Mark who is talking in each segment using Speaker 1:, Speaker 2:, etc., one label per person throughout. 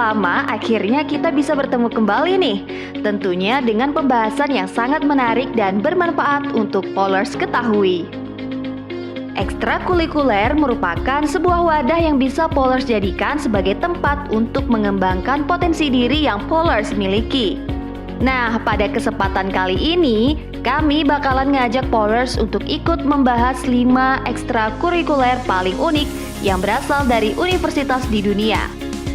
Speaker 1: lama, akhirnya kita bisa bertemu kembali nih. Tentunya dengan pembahasan yang sangat menarik dan bermanfaat untuk Polars ketahui. Ekstrakurikuler merupakan sebuah wadah yang bisa Polars jadikan sebagai tempat untuk mengembangkan potensi diri yang Polars miliki. Nah, pada kesempatan kali ini, kami bakalan ngajak Polars untuk ikut membahas 5 ekstrakurikuler paling unik yang berasal dari universitas di dunia.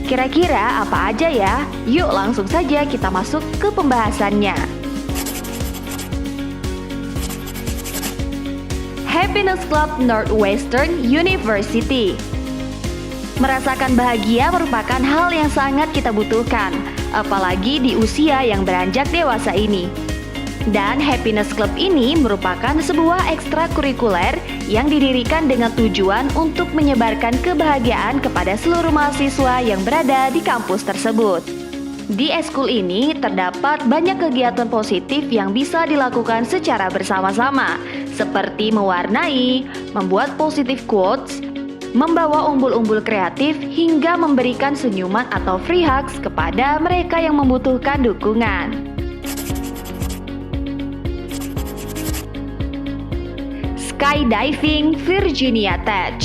Speaker 1: Kira-kira apa aja ya? Yuk langsung saja kita masuk ke pembahasannya. Happiness Club Northwestern University. Merasakan bahagia merupakan hal yang sangat kita butuhkan, apalagi di usia yang beranjak dewasa ini. Dan Happiness Club ini merupakan sebuah ekstrakurikuler yang didirikan dengan tujuan untuk menyebarkan kebahagiaan kepada seluruh mahasiswa yang berada di kampus tersebut. Di eskul ini terdapat banyak kegiatan positif yang bisa dilakukan secara bersama-sama, seperti mewarnai, membuat positive quotes, membawa umbul-umbul kreatif, hingga memberikan senyuman atau free hugs kepada mereka yang membutuhkan dukungan. Skydiving Virginia Tech.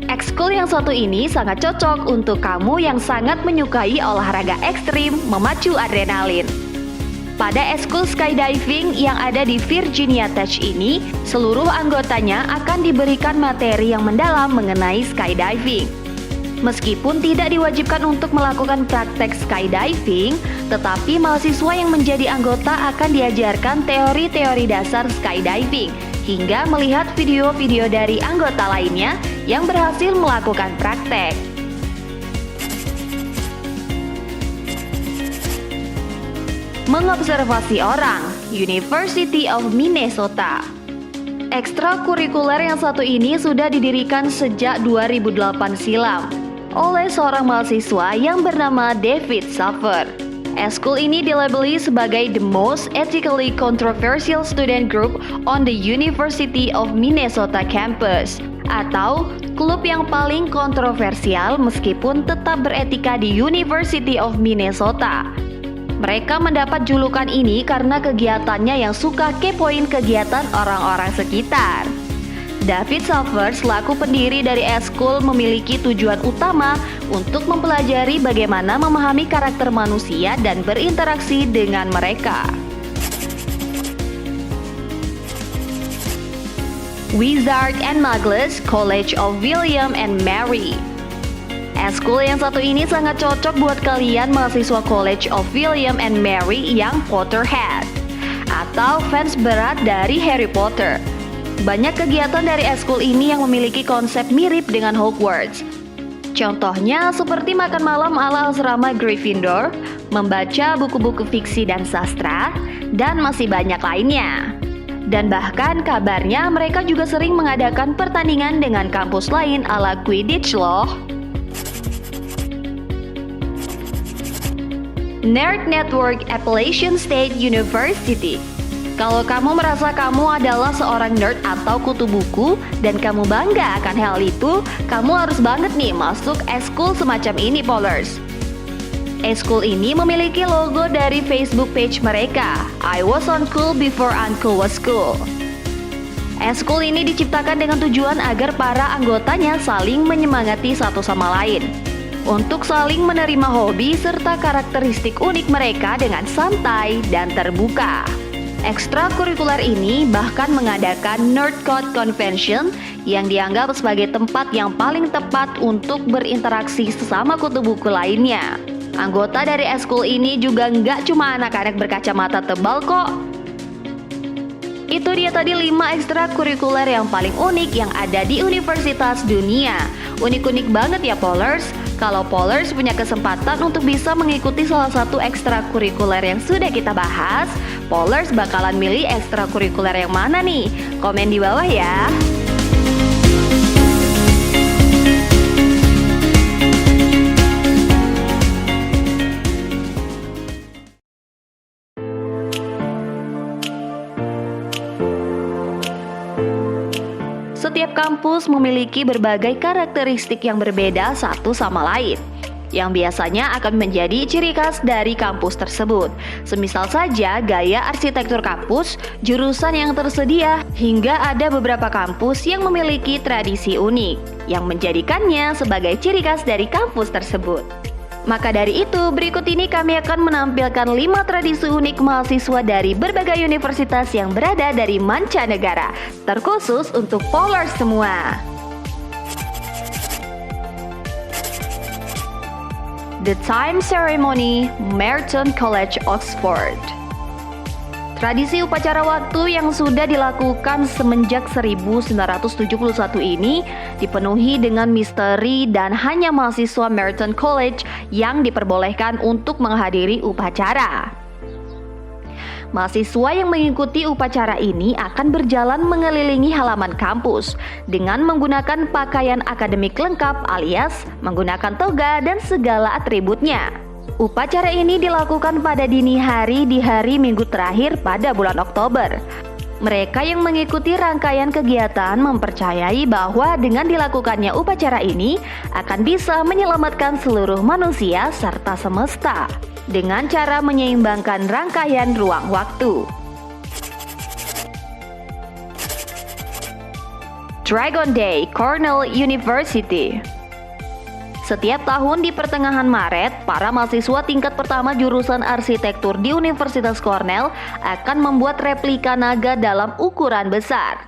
Speaker 1: Ekskul yang satu ini sangat cocok untuk kamu yang sangat menyukai olahraga ekstrim memacu adrenalin. Pada eskul skydiving yang ada di Virginia Tech ini, seluruh anggotanya akan diberikan materi yang mendalam mengenai skydiving. Meskipun tidak diwajibkan untuk melakukan praktek skydiving, tetapi mahasiswa yang menjadi anggota akan diajarkan teori-teori dasar skydiving, hingga melihat video-video dari anggota lainnya yang berhasil melakukan praktek. Mengobservasi orang, University of Minnesota. Ekstrakurikuler yang satu ini sudah didirikan sejak 2008 silam oleh seorang mahasiswa yang bernama David Safer. Eskul ini dilabeli sebagai the most ethically controversial student group on the University of Minnesota campus, atau klub yang paling kontroversial meskipun tetap beretika di University of Minnesota. Mereka mendapat julukan ini karena kegiatannya yang suka kepoin kegiatan orang-orang sekitar. David Safer selaku pendiri dari eskul memiliki tujuan utama untuk mempelajari bagaimana memahami karakter manusia dan berinteraksi dengan mereka. Wizard and Magless College of William and Mary. Eskul yang satu ini sangat cocok buat kalian mahasiswa College of William and Mary yang Potterhead atau fans berat dari Harry Potter. Banyak kegiatan dari eskul ini yang memiliki konsep mirip dengan Hogwarts. Contohnya seperti makan malam ala asrama Gryffindor, membaca buku-buku fiksi dan sastra, dan masih banyak lainnya. Dan bahkan kabarnya mereka juga sering mengadakan pertandingan dengan kampus lain ala Quidditch loh. Nerd Network Appalachian State University. Kalau kamu merasa kamu adalah seorang nerd atau kutu buku dan kamu bangga akan hal itu, kamu harus banget nih masuk eskul semacam ini, Polars. Eskul ini memiliki logo dari Facebook page mereka, I was uncool before uncool was cool. Eskul ini diciptakan dengan tujuan agar para anggotanya saling menyemangati satu sama lain, untuk saling menerima hobi serta karakteristik unik mereka dengan santai dan terbuka. Ekstrakurikuler ini bahkan mengadakan Nerdcode Convention yang dianggap sebagai tempat yang paling tepat untuk berinteraksi sesama kutu buku lainnya. Anggota dari eskul ini juga nggak cuma anak-anak berkacamata tebal kok. Itu dia tadi 5 ekstrakurikuler yang paling unik yang ada di universitas dunia. Unik-unik banget ya, Polars. Kalau Polars punya kesempatan untuk bisa mengikuti salah satu ekstrakurikuler yang sudah kita bahas, Polars bakalan milih ekstrakurikuler yang mana nih? Komen di bawah ya. Setiap kampus memiliki berbagai karakteristik yang berbeda satu sama lain. yang biasanya akan menjadi ciri khas dari kampus tersebut. Semisal saja gaya arsitektur kampus, jurusan yang tersedia, hingga ada beberapa kampus yang memiliki tradisi unik yang menjadikannya sebagai ciri khas dari kampus tersebut. Maka dari itu, berikut ini kami akan menampilkan 5 tradisi unik mahasiswa dari berbagai universitas yang berada dari mancanegara, terkhusus untuk Polars semua. The Time Ceremony, Merton College, Oxford. Tradisi upacara waktu yang sudah dilakukan semenjak 1971 ini dipenuhi dengan misteri dan hanya mahasiswa Merton College yang diperbolehkan untuk menghadiri upacara. Mahasiswa yang mengikuti upacara ini akan berjalan mengelilingi halaman kampus dengan menggunakan pakaian akademik lengkap alias menggunakan toga dan segala atributnya. Upacara ini dilakukan pada dini hari di hari Minggu terakhir pada bulan Oktober. Mereka yang mengikuti rangkaian kegiatan mempercayai bahwa dengan dilakukannya upacara ini akan bisa menyelamatkan seluruh manusia serta semesta dengan cara menyeimbangkan rangkaian ruang waktu. Dragon Day, Cornell University. Setiap tahun di pertengahan Maret, para mahasiswa tingkat pertama jurusan arsitektur di Universitas Cornell akan membuat replika naga dalam ukuran besar.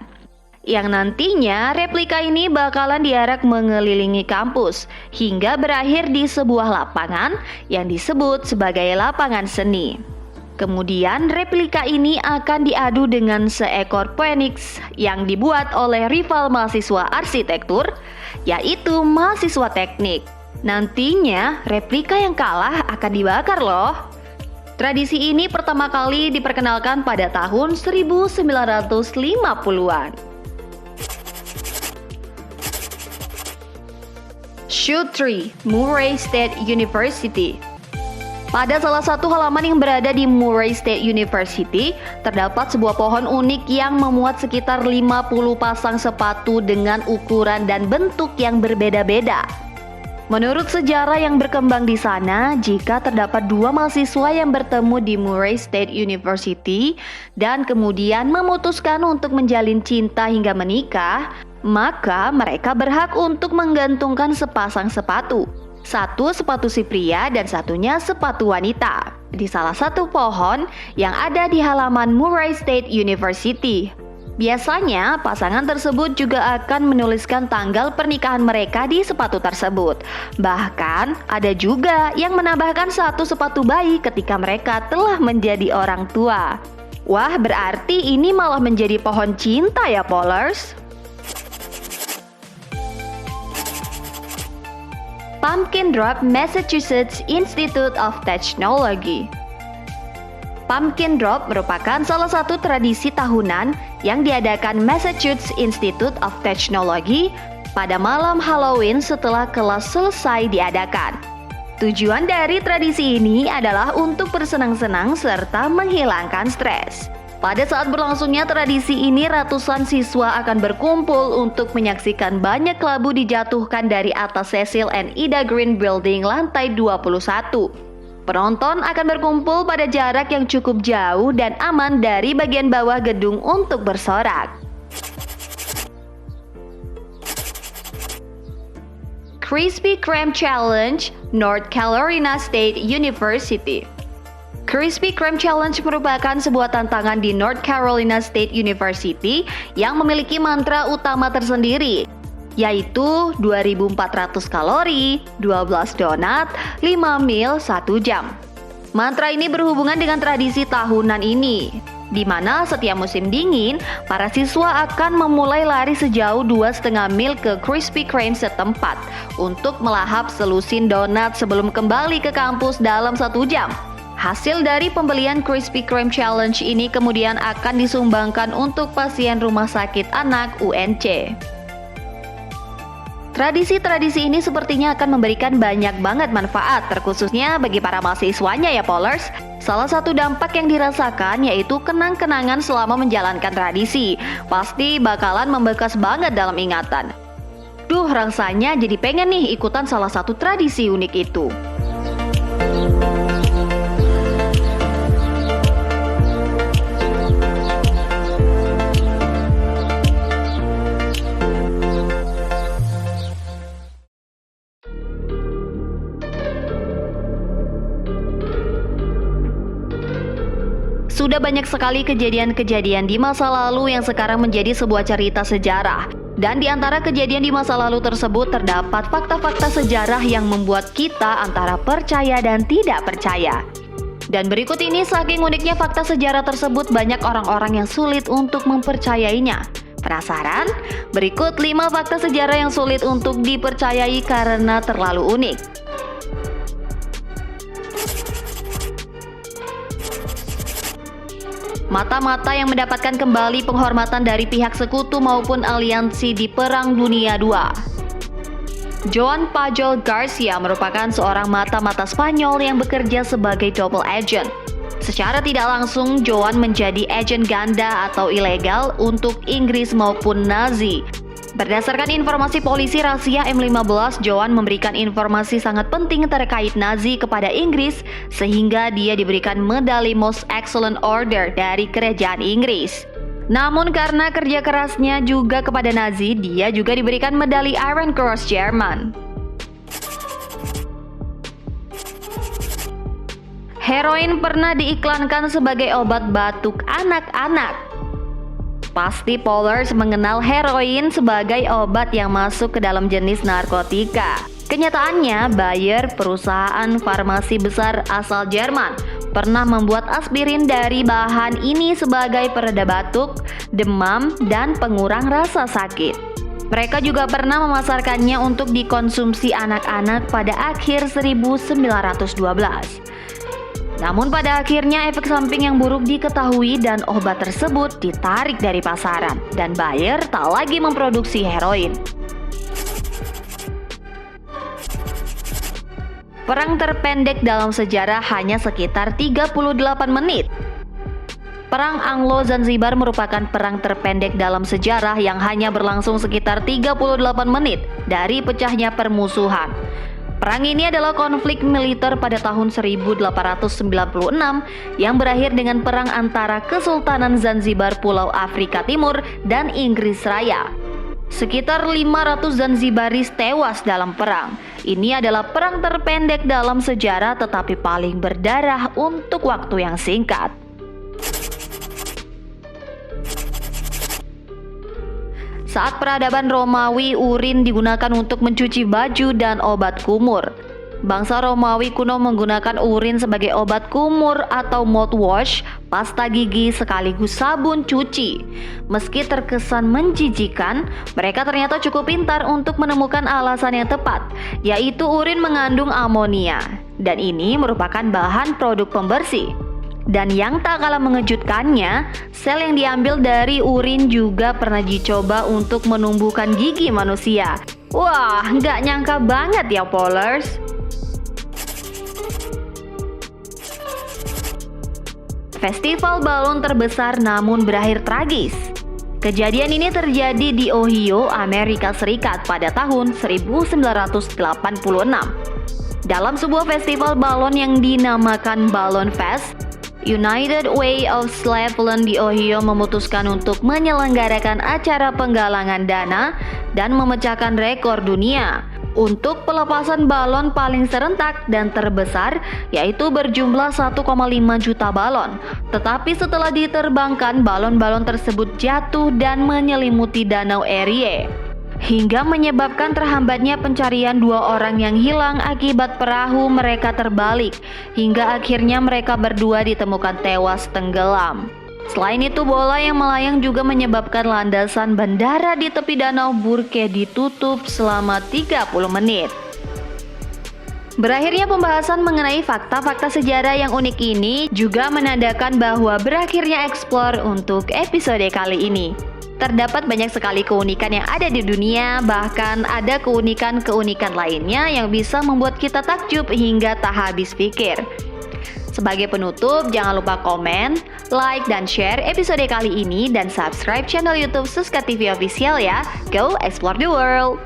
Speaker 1: Yang nantinya replika ini bakalan diarak mengelilingi kampus hingga berakhir di sebuah lapangan yang disebut sebagai lapangan seni. Kemudian replika ini akan diadu dengan seekor phoenix yang dibuat oleh rival mahasiswa arsitektur, yaitu mahasiswa teknik. Nantinya replika yang kalah akan dibakar loh. Tradisi ini pertama kali diperkenalkan pada tahun 1950-an. Shoot Tree, Murray State University. Pada salah satu halaman yang berada di Murray State University, terdapat sebuah pohon unik yang memuat sekitar 50 pasang sepatu dengan ukuran dan bentuk yang berbeda-beda. Menurut sejarah yang berkembang di sana, jika terdapat 2 mahasiswa yang bertemu di Murray State University dan kemudian memutuskan untuk menjalin cinta hingga menikah, maka mereka berhak untuk menggantungkan sepasang sepatu. Satu sepatu si pria dan satunya sepatu wanita di salah satu pohon yang ada di halaman Murray State University. Biasanya pasangan tersebut juga akan menuliskan tanggal pernikahan mereka di sepatu tersebut. Bahkan ada juga yang menambahkan satu sepatu bayi ketika mereka telah menjadi orang tua. Wah, berarti ini malah menjadi pohon cinta ya, Polars. Pumpkin Drop, Massachusetts Institute of Technology. Pumpkin Drop merupakan salah satu tradisi tahunan yang diadakan Massachusetts Institute of Technology pada malam Halloween setelah kelas selesai diadakan. Tujuan dari tradisi ini adalah untuk bersenang-senang serta menghilangkan stres. Pada saat berlangsungnya tradisi ini, ratusan siswa akan berkumpul untuk menyaksikan banyak kelabu dijatuhkan dari atas Cecil and Ida Green Building lantai 21. Penonton akan berkumpul pada jarak yang cukup jauh dan aman dari bagian bawah gedung untuk bersorak. Krispy Kreme Challenge, North Carolina State University. Krispy Kreme Challenge merupakan sebuah tantangan di North Carolina State University yang memiliki mantra utama tersendiri, yaitu 2.400 kalori, 12 donat, 5 mil 1 jam. Mantra ini berhubungan dengan tradisi tahunan ini, di mana setiap musim dingin, para siswa akan memulai lari sejauh 2,5 mil ke Krispy Kreme setempat untuk melahap selusin donat sebelum kembali ke kampus dalam 1 jam. Hasil dari pembelian Krispy Kreme Challenge ini kemudian akan disumbangkan untuk pasien rumah sakit anak UNC. Tradisi-tradisi ini sepertinya akan memberikan banyak banget manfaat, terkhususnya bagi para mahasiswanya ya, Polars. Salah satu dampak yang dirasakan yaitu kenang-kenangan selama menjalankan tradisi. Pasti bakalan membekas banget dalam ingatan. Duh, rasanya jadi pengen nih ikutan salah satu tradisi unik itu. Sudah banyak sekali kejadian-kejadian di masa lalu yang sekarang menjadi sebuah cerita sejarah. Dan di antara kejadian di masa lalu tersebut terdapat fakta-fakta sejarah yang membuat kita antara percaya dan tidak percaya. Dan berikut ini saking uniknya fakta sejarah tersebut banyak orang-orang yang sulit untuk mempercayainya. Penasaran? Berikut 5 fakta sejarah yang sulit untuk dipercayai karena terlalu unik. Mata-mata yang mendapatkan kembali penghormatan dari pihak sekutu maupun aliansi di Perang Dunia II. Joan Pajol Garcia merupakan seorang mata-mata Spanyol yang bekerja sebagai double agent. Secara tidak langsung, Joan menjadi agen ganda atau ilegal untuk Inggris maupun Nazi. Berdasarkan informasi polisi rahasia M15, Joan memberikan informasi sangat penting terkait Nazi kepada Inggris sehingga dia diberikan medali Most Excellent Order dari kerajaan Inggris. Namun karena kerja kerasnya juga kepada Nazi, dia juga diberikan medali Iron Cross Jerman. Heroin pernah diiklankan sebagai obat batuk anak-anak. Pasti Pollers mengenal heroin sebagai obat yang masuk ke dalam jenis narkotika. Kenyataannya, Bayer, perusahaan farmasi besar asal Jerman, pernah membuat aspirin dari bahan ini sebagai pereda batuk, demam, dan pengurang rasa sakit. Mereka juga pernah memasarkannya untuk dikonsumsi anak-anak pada akhir 1912. Namun pada akhirnya efek samping yang buruk diketahui dan obat tersebut ditarik dari pasaran dan Bayer tak lagi memproduksi heroin. Perang terpendek dalam sejarah hanya sekitar 38 menit. Perang Anglo-Zanzibar merupakan perang terpendek dalam sejarah yang hanya berlangsung sekitar 38 menit dari pecahnya permusuhan. Perang ini adalah konflik militer pada tahun 1896 yang berakhir dengan perang antara Kesultanan Zanzibar Pulau Afrika Timur dan Inggris Raya. Sekitar 500 Zanzibaris tewas dalam perang. Ini adalah perang terpendek dalam sejarah tetapi paling berdarah untuk waktu yang singkat. Saat peradaban Romawi, urin digunakan untuk mencuci baju dan obat kumur. Bangsa Romawi kuno menggunakan urin sebagai obat kumur atau mouthwash, pasta gigi sekaligus sabun cuci. Meski terkesan menjijikan, mereka ternyata cukup pintar untuk menemukan alasan yang tepat, yaitu urin mengandung amonia. Dan ini merupakan bahan produk pembersih. Dan yang tak kalah mengejutkannya, sel yang diambil dari urin juga pernah dicoba untuk menumbuhkan gigi manusia. Wah, nggak nyangka banget ya Pollers. Festival balon terbesar namun berakhir tragis. Kejadian ini terjadi di Ohio, Amerika Serikat pada tahun 1986. Dalam sebuah festival balon yang dinamakan Balloon Fest, United Way of Cleveland di Ohio memutuskan untuk menyelenggarakan acara penggalangan dana dan memecahkan rekor dunia untuk pelepasan balon paling serentak dan terbesar, yaitu berjumlah 1,5 juta balon. Tetapi setelah diterbangkan, balon-balon tersebut jatuh dan menyelimuti Danau Erie, hingga menyebabkan terhambatnya pencarian 2 orang yang hilang akibat perahu mereka terbalik, hingga akhirnya mereka berdua ditemukan tewas tenggelam. Selain itu, bola yang melayang juga menyebabkan landasan bandara di tepi Danau Burke ditutup selama 30 menit. Berakhirnya pembahasan mengenai fakta-fakta sejarah yang unik ini juga menandakan bahwa berakhirnya Explore untuk episode kali ini. Terdapat banyak sekali keunikan yang ada di dunia, bahkan ada keunikan-keunikan lainnya yang bisa membuat kita takjub hingga tak habis pikir. Sebagai penutup, jangan lupa komen, like, dan share episode kali ini dan subscribe channel YouTube Suska TV Official ya. Go explore the world!